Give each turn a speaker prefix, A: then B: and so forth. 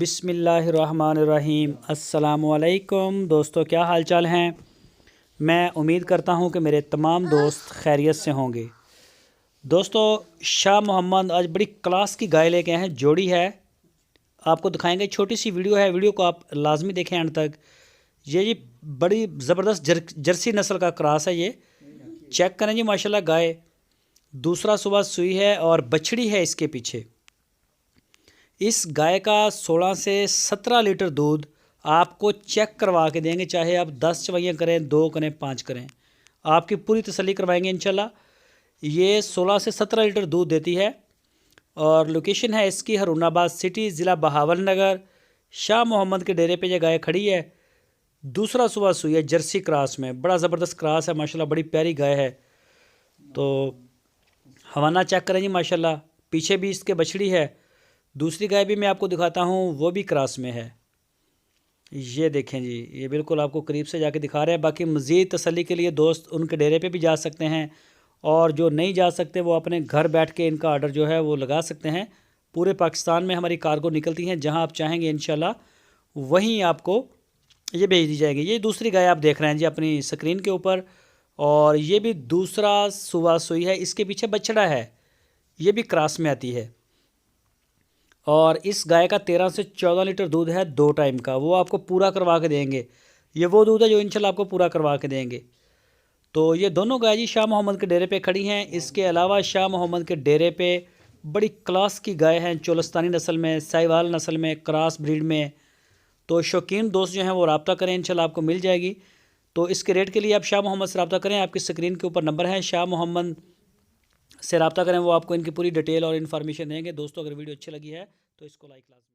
A: बिस्मिल्लाहिर्रहमानिर्रहीम। अस्सलामुअलैकुम दोस्तों, क्या हाल चाल हैं। मैं उम्मीद करता हूं कि मेरे तमाम दोस्त खैरियत से होंगे। दोस्तों, शाह मोहम्मद आज बड़ी क्लास की गाय लेके आए हैं, जोड़ी है, आपको दिखाएंगे। छोटी सी वीडियो है, वीडियो को आप लाजमी देखें एंड तक। ये जी बड़ी ज़बरदस्त जर्सी नस्ल का क्रॉस है। ये चेक करें जी, माशाल्लाह गाय दूसरा सुबह सुई है और बछड़ी है इसके पीछे। इस गाय का 16 से 17 लीटर दूध आपको चेक करवा के देंगे, चाहे आप 10 चवाइयाँ करें, 2 करें, 5 करें, आपकी पूरी तसल्ली करवाएंगे इंशाल्लाह। ये 16 से 17 लीटर दूध देती है और लोकेशन है इसकी हरुणाबाद सिटी, ज़िला बहावलनगर। शाह मोहम्मद के डेरे पे ये गाय खड़ी है। दूसरा सुबह सुई है, जर्सी क्रॉस में, बड़ा ज़बरदस्त क्रॉस है माशाल्लाह, बड़ी प्यारी गाय है। तो हवाना चेक करें जी माशाल्लाह, पीछे भी इसके बछड़ी है। दूसरी गाय भी मैं आपको दिखाता हूँ, वो भी क्रॉस में है। ये देखें जी, ये बिल्कुल आपको करीब से जाके दिखा रहे हैं। बाकी मज़ीद तसल्ली के लिए दोस्त उनके डेरे पे भी जा सकते हैं, और जो नहीं जा सकते वो अपने घर बैठ के इनका ऑर्डर जो है वो लगा सकते हैं। पूरे पाकिस्तान में हमारी कार्गो निकलती हैं, जहाँ आप चाहेंगे इंशाल्लाह वहीं आपको ये भेज दी जाएगी। ये दूसरी गाय आप देख रहे हैं जी अपनी स्क्रीन के ऊपर, और ये भी दूसरा सुबह सुई है। इसके पीछे बछड़ा है, ये भी क्रॉस में आती है। और इस गाय का 13 से 14 लीटर दूध है 2 टाइम का, वो आपको पूरा करवा के देंगे। ये वो दूध है जो इंशाल्लाह आपको पूरा करवा के देंगे। तो ये दोनों गाय जी शाह मोहम्मद के डेरे पे खड़ी हैं। इसके अलावा शाह मोहम्मद के डेरे पे बड़ी क्लास की गाय हैं, चोलस्तानी नस्ल में, साहिवाल नस्ल में, क्रॉस ब्रीड में। तो शौकीन दोस्त जो हैं वो रब्ता करें, इंशाल्लाह आपको मिल जाएगी। तो इसके रेट के लिए आप शाह मोहम्मद से रब्ता करें, आपकी स्क्रीन के ऊपर नंबर है, शाह मोहम्मद से रब्ता करें, वो आपको इनकी पूरी डिटेल और इन्फॉर्मेशन देंगे। दोस्तों, अगर वीडियो अच्छी लगी है तो इसको लाइक लाजमी।